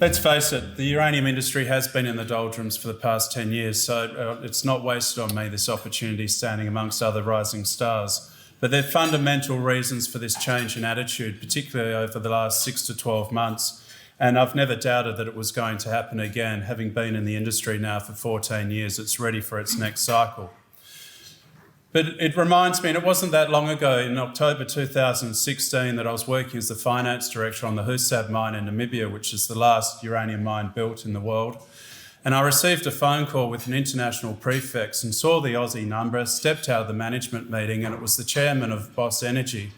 Let's face it, the uranium industry has been in the doldrums for the past 10 years, so it's not wasted on me, this opportunity standing amongst other rising stars. But there are fundamental reasons for this change in attitude, particularly over the last 6 to 12 months. And I've never doubted that it was going to happen again. Having been in the industry now for 14 years, it's ready for its next cycle. But it reminds me, and it wasn't that long ago, in October 2016, that I was working as the finance director on the Husab mine in Namibia, which is the last uranium mine built in the world. And I received a phone call with an international prefix and saw the Aussie number, stepped out of the management meeting, and it was the chairman of Boss Energy.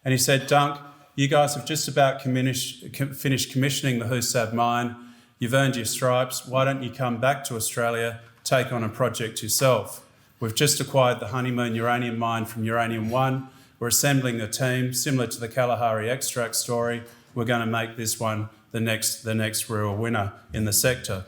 And he said, "Dunk, you guys have just about finished commissioning the Husab mine. You've earned your stripes. Why don't you come back to Australia, take on a project yourself? We've just acquired the Honeymoon uranium mine from Uranium One. We're assembling a team similar to the Kalahari extract story. We're going to make this one the next real winner in the sector."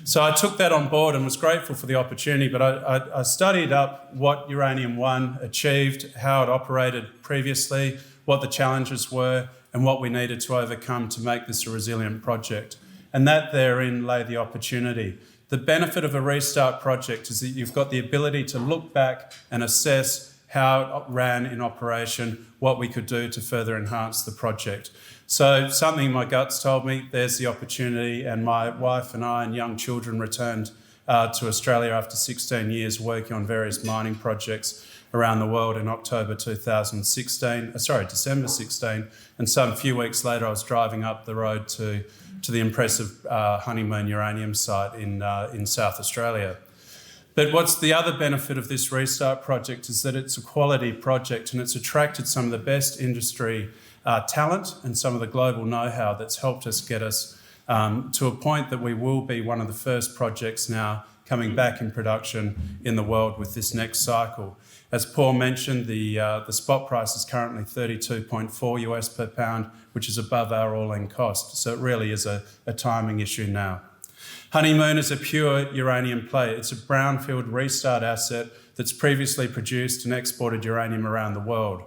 So I took that on board and was grateful for the opportunity, but I studied up what Uranium One achieved, how it operated previously, what the challenges were, and what we needed to overcome to make this a resilient project. And that therein lay the opportunity. The benefit of a restart project is that you've got the ability to look back and assess how it ran in operation, what we could do to further enhance the project. So something my guts told me, there's the opportunity, and my wife and I and young children returned to Australia after 16 years working on various mining projects around the world in December 16, and some few weeks later I was driving up the road to the impressive Honeymoon uranium site in South Australia. But what's the other benefit of this restart project is that it's a quality project and it's attracted some of the best industry talent and some of the global know-how that's helped us get us to a point that we will be one of the first projects now coming back in production in the world with this next cycle. As Paul mentioned, the spot price is currently $32.4 US per pound, which is above our all-in cost. So it really is a timing issue now. Honeymoon is a pure uranium play. It's a brownfield restart asset that's previously produced and exported uranium around the world.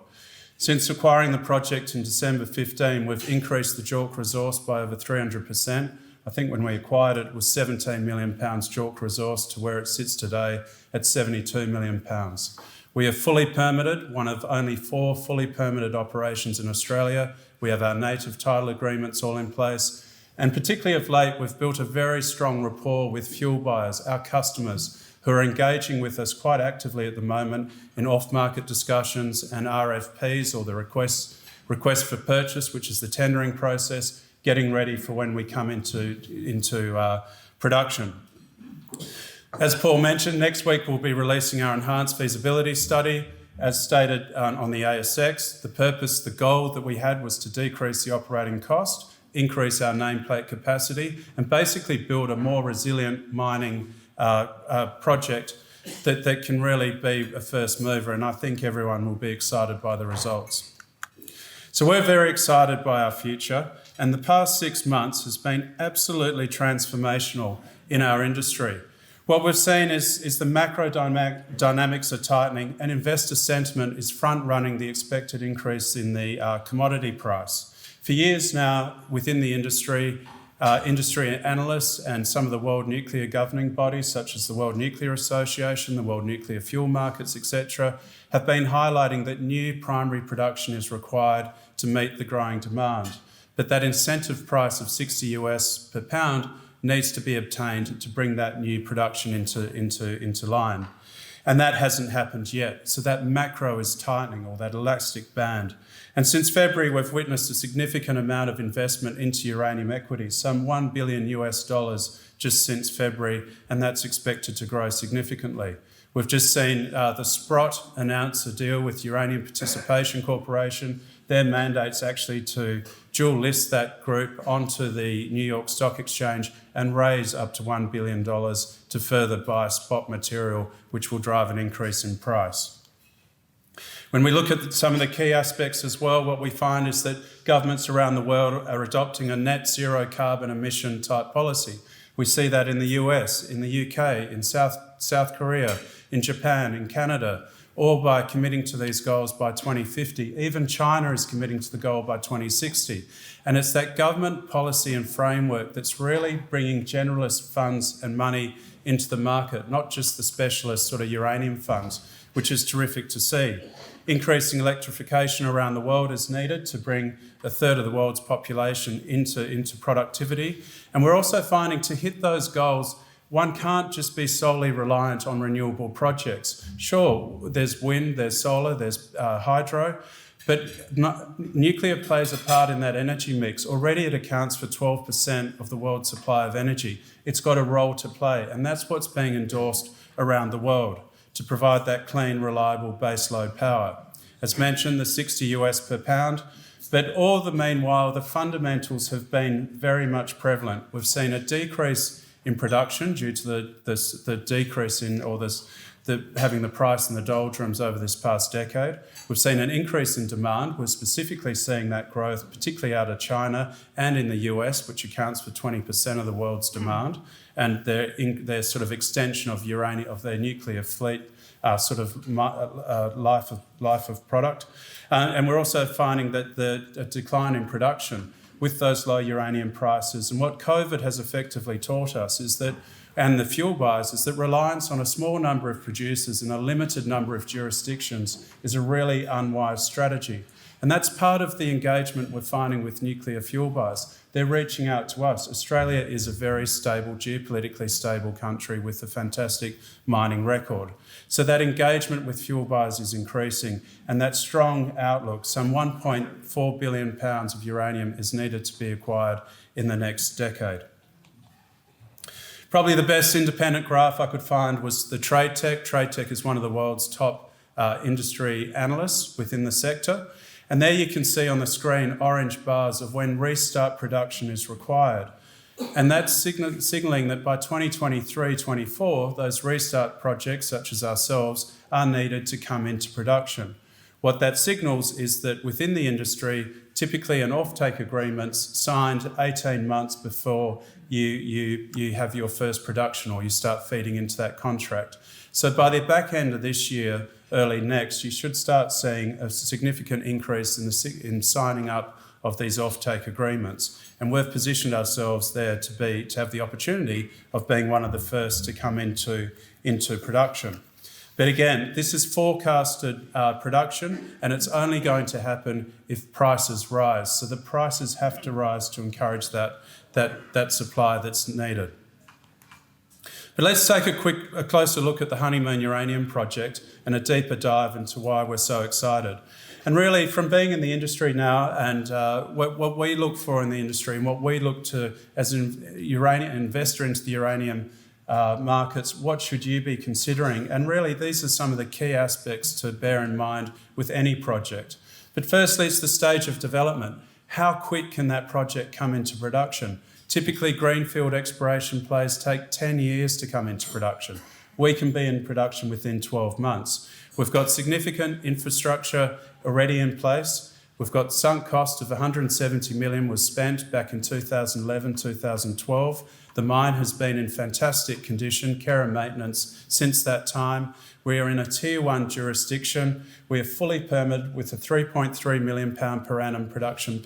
Since acquiring the project in December 15, we've increased the JORC resource by over 300%. I think when we acquired it, it was 17 million pounds JORC resource to where it sits today at 72 million pounds. We are fully permitted, one of only 4 fully permitted operations in Australia. We have our native title agreements all in place. And particularly of late, we've built a very strong rapport with fuel buyers, our customers, who are engaging with us quite actively at the moment in off-market discussions and RFPs, or the request for purchase, which is the tendering process, getting ready for when we come into production. As Paul mentioned, next week we'll be releasing our enhanced feasibility study. As stated on the ASX, the goal that we had was to decrease the operating cost, increase our nameplate capacity, and basically build a more resilient mining project that can really be a first mover, and I think everyone will be excited by the results. So we're very excited by our future, and the past 6 months has been absolutely transformational in our industry. What we've seen is the macro dynamics are tightening, and investor sentiment is front-running the expected increase in the commodity price. For years now, within the industry analysts and some of the world nuclear governing bodies, such as the World Nuclear Association, the World Nuclear Fuel Markets, etc., have been highlighting that new primary production is required to meet the growing demand. But that incentive price of 60 US per pound needs to be obtained to bring that new production into line. And that hasn't happened yet. So that macro is tightening, or that elastic band. And since February, we've witnessed a significant amount of investment into uranium equities, some $1 billion US just since February, and that's expected to grow significantly. We've just seen the Sprott announce a deal with Uranium Participation Corporation. Their mandate's actually to dual list that group onto the New York Stock Exchange and raise up to $1 billion to further buy spot material, which will drive an increase in price. When we look at some of the key aspects as well, what we find is that governments around the world are adopting a net zero carbon emission type policy. We see that in the US, in the UK, in South Korea, in Japan, in Canada. or by committing to these goals by 2050. Even China is committing to the goal by 2060. And it's that government policy and framework that's really bringing generalist funds and money into the market, not just the specialist sort of uranium funds, which is terrific to see. Increasing electrification around the world is needed to bring a third of the world's population into productivity. And we're also finding to hit those goals, one can't just be solely reliant on renewable projects. Sure, there's wind, there's solar, there's hydro, but nuclear plays a part in that energy mix. Already it accounts for 12% of the world's supply of energy. It's got a role to play, and that's what's being endorsed around the world, to provide that clean, reliable baseload power. As mentioned, the 60 US per pound, but all the meanwhile, the fundamentals have been very much prevalent. We've seen a decrease in production due to the decrease in, or having the price in the doldrums over this past decade. We've seen an increase in demand. We're specifically seeing that growth, particularly out of China and in the US, which accounts for 20% of the world's demand, and their sort of extension of uranium, of their nuclear fleet, life of product. And we're also finding that a decline in production with those low uranium prices. And what COVID has effectively taught us is that, and the fuel buyers, is that reliance on a small number of producers in a limited number of jurisdictions is a really unwise strategy. And that's part of the engagement we're finding with nuclear fuel buyers. They're reaching out to us. Australia is a very stable, geopolitically stable country with a fantastic mining record. So that engagement with fuel buyers is increasing, and that strong outlook, some 1.4 billion pounds of uranium is needed to be acquired in the next decade. Probably the best independent graph I could find was the TradeTech. TradeTech is one of the world's top industry analysts within the sector. And there you can see on the screen orange bars of when restart production is required. And that's signalling that by 2023-24, those restart projects, such as ourselves, are needed to come into production. What that signals is that within the industry, typically an offtake agreement's signed 18 months before you have your first production or you start feeding into that contract. So by the back end of this year, early next, you should start seeing a significant increase in signing up of these offtake agreements. And we've positioned ourselves there to have the opportunity of being one of the first to come into production. But again, this is forecasted production, and it's only going to happen if prices rise. So the prices have to rise to encourage that supply that's needed. But let's take a closer look at the Honeymoon Uranium project and a deeper dive into why we're so excited. And really, from being in the industry now, and what we look for in the industry and what we look to as an investor into the uranium markets, what should you be considering? And really, these are some of the key aspects to bear in mind with any project. But firstly, it's the stage of development. How quick can that project come into production? Typically, greenfield exploration plays take 10 years to come into production. We can be in production within 12 months. We've got significant infrastructure already in place. We've got sunk cost of 170 million was spent back in 2011, 2012. The mine has been in fantastic condition, care and maintenance since that time. We are in a Tier 1 jurisdiction. We are fully permitted with a £3.3 million per annum production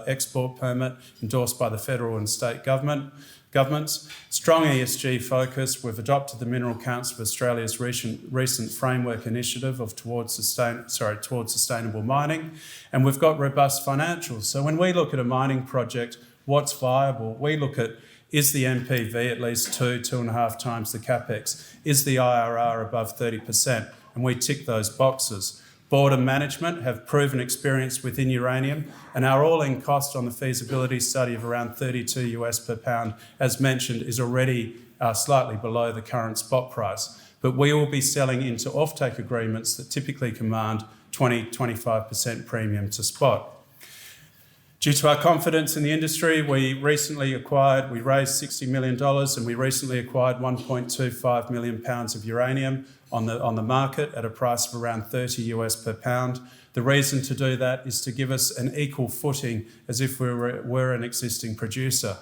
export permit endorsed by the federal and state governments. Strong ESG focus. We've adopted the Mineral Council of Australia's recent framework initiative towards sustainable mining, and we've got robust financials. So when we look at a mining project, what's viable? We look at, is the NPV at least 2.5 times the capex? Is the IRR above 30%? And we tick those boxes. Board and management have proven experience within uranium, and our all-in cost on the feasibility study of around 32 US per pound, as mentioned, is already slightly below the current spot price. But we will be selling into offtake agreements that typically command 20-25% premium to spot. Due to our confidence in the industry, we raised $60 million, and we recently acquired 1.25 million pounds of uranium on the market at a price of around 30 US per pound. The reason to do that is to give us an equal footing as if we were an existing producer.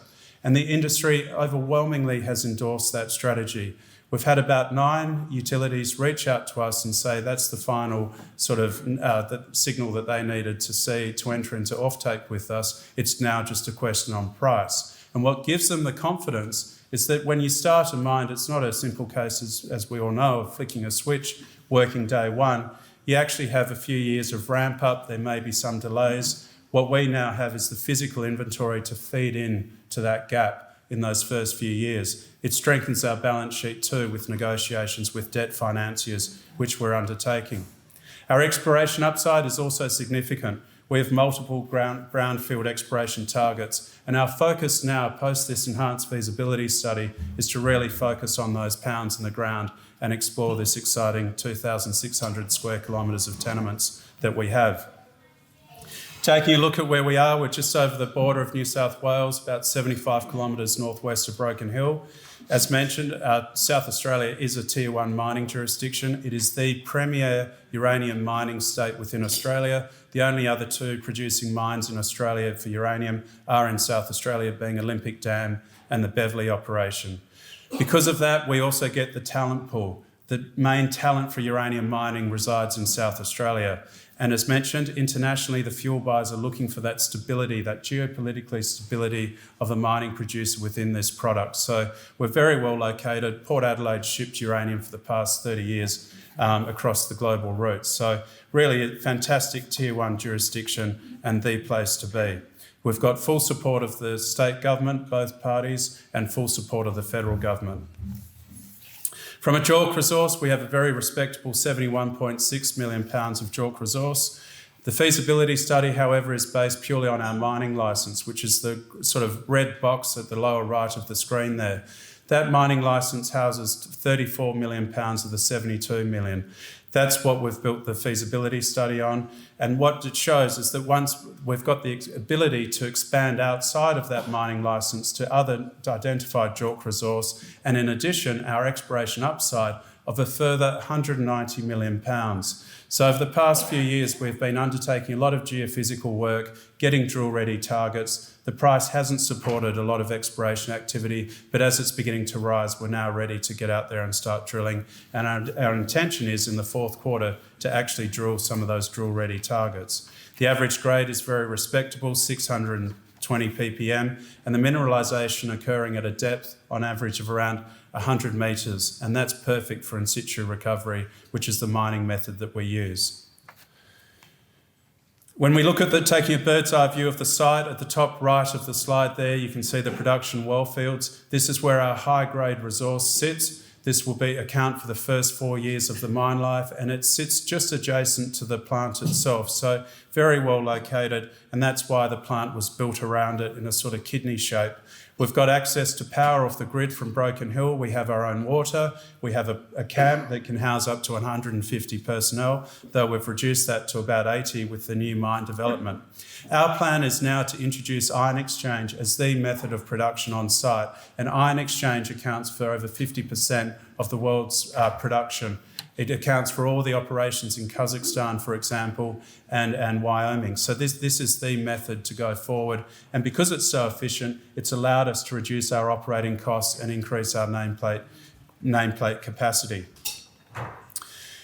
And the industry overwhelmingly has endorsed that strategy. We've had about 9 utilities reach out to us and say that's the final sort of the signal that they needed to see to enter into offtake with us. It's now just a question on price. And what gives them the confidence is that when you start a mine, it's not a simple case, as we all know, of flicking a switch, working day one. You actually have a few years of ramp up. There may be some delays. What we now have is the physical inventory to feed in to that gap in those first few years. It strengthens our balance sheet too with negotiations with debt financiers, which we're undertaking. Our exploration upside is also significant. We have multiple brownfield exploration targets, and our focus now, post this enhanced feasibility study, is to really focus on those pounds in the ground and explore this exciting 2,600 square kilometres of tenements that we have. Taking a look at where we are, we're just over the border of New South Wales, about 75 kilometres northwest of Broken Hill. As mentioned, South Australia is a Tier 1 mining jurisdiction. It is the premier uranium mining state within Australia. The only other 2 producing mines in Australia for uranium are in South Australia, being Olympic Dam and the Beverley operation. Because of that, we also get the talent pool. The main talent for uranium mining resides in South Australia. And as mentioned, internationally, the fuel buyers are looking for that stability, that geopolitical stability of a mining producer within this product. So we're very well located. Port Adelaide shipped uranium for the past 30 years across the global route. So really a fantastic Tier 1 jurisdiction and the place to be. We've got full support of the state government, both parties, and full support of the federal government. From a JORC resource, we have a very respectable 71.6 million pounds of JORC resource. The feasibility study, however, is based purely on our mining licence, which is the sort of red box at the lower right of the screen there. That mining licence houses 34 million pounds of the 72 million. That's what we've built the feasibility study on. And what it shows is that once we've got the ability to expand outside of that mining licence to other identified JORC resource, and in addition, our exploration upside of a further 190 million pounds. So over the past few years, we've been undertaking a lot of geophysical work, getting drill-ready targets. The price hasn't supported a lot of exploration activity, but as it's beginning to rise, we're now ready to get out there and start drilling. And our intention is in the fourth quarter to actually drill some of those drill-ready targets. The average grade is very respectable, 620 ppm, and the mineralisation occurring at a depth on average of around 100 metres, and that's perfect for in situ recovery, which is the mining method that we use. When we look at taking a bird's eye view of the site, at the top right of the slide there, you can see the production well fields. This is where our high-grade resource sits. This will account for the first 4 years of the mine life, and it sits just adjacent to the plant itself, so very well located, and that's why the plant was built around it in a sort of kidney shape. We've got access to power off the grid from Broken Hill. We have our own water. We have a camp that can house up to 150 personnel, though we've reduced that to about 80 with the new mine development. Our plan is now to introduce ion exchange as the method of production on site, and ion exchange accounts for over 50% of the world's production. It accounts for all the operations in Kazakhstan, for example, and Wyoming. So this is the method to go forward. And because it's so efficient, it's allowed us to reduce our operating costs and increase our nameplate capacity.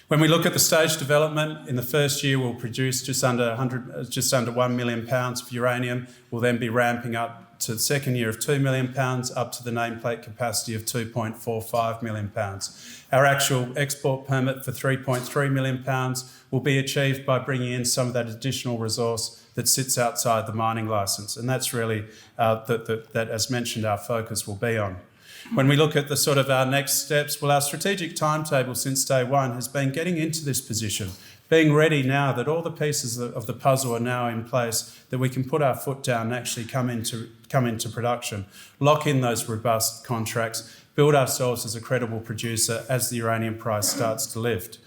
When we look at the stage development, in the first year we'll produce just under 1 million pounds of uranium. We'll then be ramping up to the second year of 2 million pounds, up to the nameplate capacity of 2.45 million pounds. Our actual export permit for 3.3 million pounds will be achieved by bringing in some of that additional resource that sits outside the mining licence, and that's really that, as mentioned, our focus will be on. When we look at the sort of our next steps, well, our strategic timetable since day one has been getting into this position, being ready now that all the pieces of the puzzle are now in place, that we can put our foot down and actually come into production, lock in those robust contracts, build ourselves as a credible producer as the uranium price starts to lift.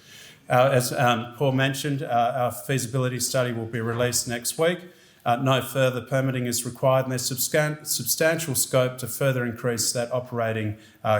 As Paul mentioned, our feasibility study will be released next week. No further permitting is required, and there's substantial scope to further increase that operating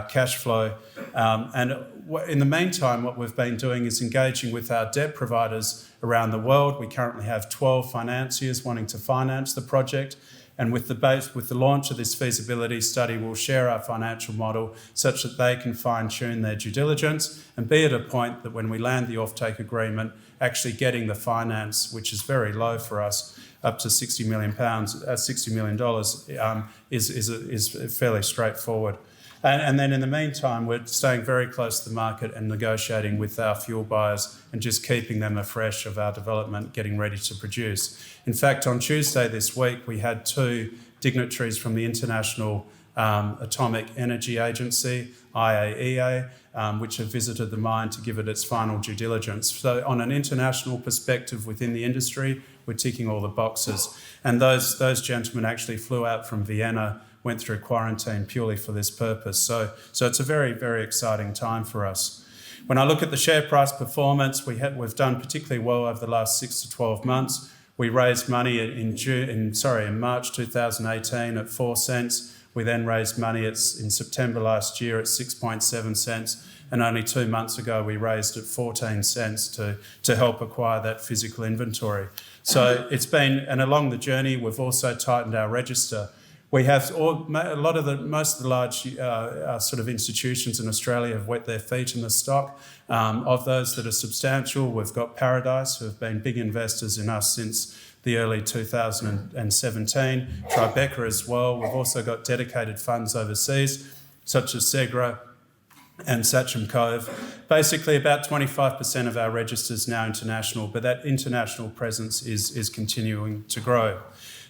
cash flow. And in the meantime, what we've been doing is engaging with our debt providers around the world. We currently have 12 financiers wanting to finance the project, And with the launch of this feasibility study, we'll share our financial model such that they can fine-tune their due diligence and be at a point that when we land the offtake agreement, actually getting the finance, which is very low for us, up to $60 million, is fairly straightforward. And then in the meantime, we're staying very close to the market and negotiating with our fuel buyers and just keeping them afresh of our development, getting ready to produce. In fact, on Tuesday this week, we had 2 dignitaries from the International Atomic Energy Agency, IAEA, which have visited the mine to give it its final due diligence. So on an international perspective within the industry, we're ticking all the boxes. And those gentlemen actually flew out from Vienna, went through quarantine purely for this purpose. So it's a very, very exciting time for us. When I look at the share price performance, we've done particularly well over the last 6 to 12 months. We raised money in March 2018 at 4 cents. We then raised money in September last year at 6.7 cents. And only 2 months ago, we raised at 14 cents to help acquire that physical inventory. So it's been, and along the journey, we've also tightened our register. We have most of the large sort of institutions in Australia have wet their feet in the stock. Of those that are substantial, we've got Paradise, who have been big investors in us since the early 2017. Tribeca as well. We've also got dedicated funds overseas, such as Segra and Sachem Cove. Basically, about 25% of our register is now international, but that international presence is continuing to grow.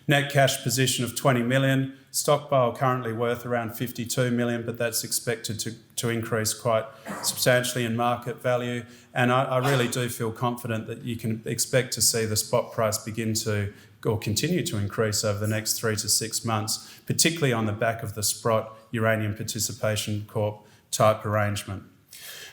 Net cash position of 20 million, stockpile currently worth around 52 million, but that's expected to increase quite substantially in market value. And I really do feel confident that you can expect to see the spot price begin to, or continue to increase over the next 3 to 6 months, particularly on the back of the Sprott Uranium Participation Corp type arrangement.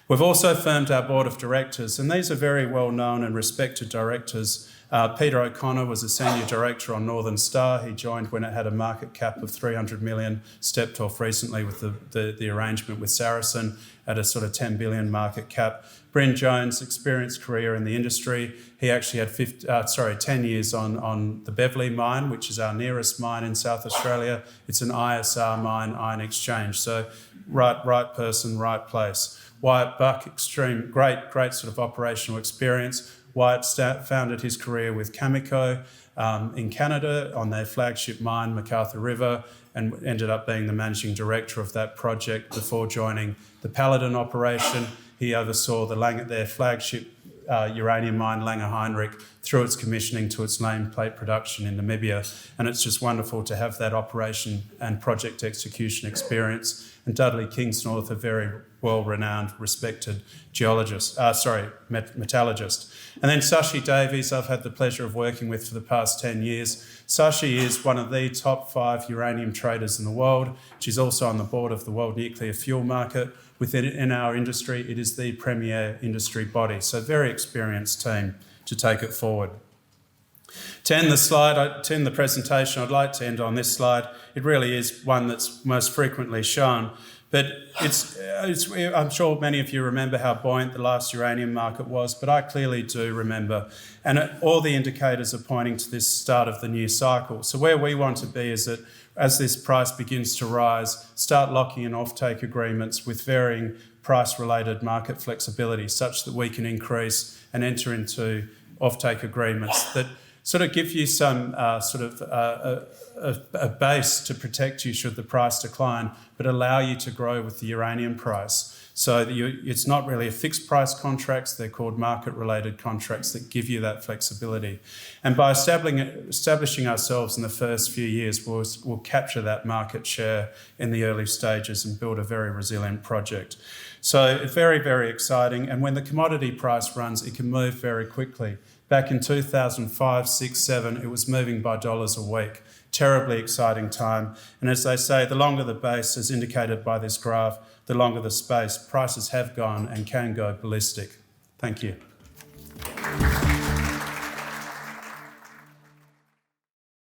We've also firmed our board of directors, and these are very well known and respected directors. Peter O'Connor was a senior director on Northern Star. He joined when it had a market cap of 300 million, stepped off recently with the arrangement with Saracen at a sort of 10 billion market cap. Bryn Jones, experienced career in the industry. He actually had 10 years on the Beverley mine, which is our nearest mine in South Australia. It's an ISR mine, ion exchange. So right person, right place. Wyatt Buck, great sort of operational experience. Wyatt founded his career with Cameco in Canada on their flagship mine, MacArthur River, and ended up being the managing director of that project before joining the Paladin operation. He oversaw their flagship uranium mine, Langer Heinrich, through its commissioning to its nameplate production in Namibia. And it's just wonderful to have that operation and project execution experience. And Dudley Kingsnorth, a very well-renowned, respected metallurgist. And then Sashi Davies, I've had the pleasure of working with for the past 10 years. Sashi is one of the top 5 uranium traders in the world. She's also on the board of the World Nuclear Fuel Market. In our industry, it is the premier industry body. So very experienced team to take it forward. To end the presentation, I'd like to end on this slide. It really is one that's most frequently shown, but I'm sure many of you remember how buoyant the last uranium market was, but I clearly do remember. And all the indicators are pointing to this start of the new cycle. So where we want to be is that as this price begins to rise, start locking in offtake agreements with varying price-related market flexibility such that we can increase and enter into offtake agreements that sort of give you some a base to protect you should the price decline, but allow you to grow with the uranium price. So that it's not really a fixed price contracts, they're called market-related contracts that give you that flexibility. And by establishing ourselves in the first few years, we'll capture that market share in the early stages and build a very resilient project. So very, very exciting. And when the commodity price runs, it can move very quickly. Back in 2005, 6, 7, it was moving by dollars a week. Terribly exciting time. And as they say, the longer the base, as indicated by this graph, the longer the space, prices have gone and can go ballistic. Thank you.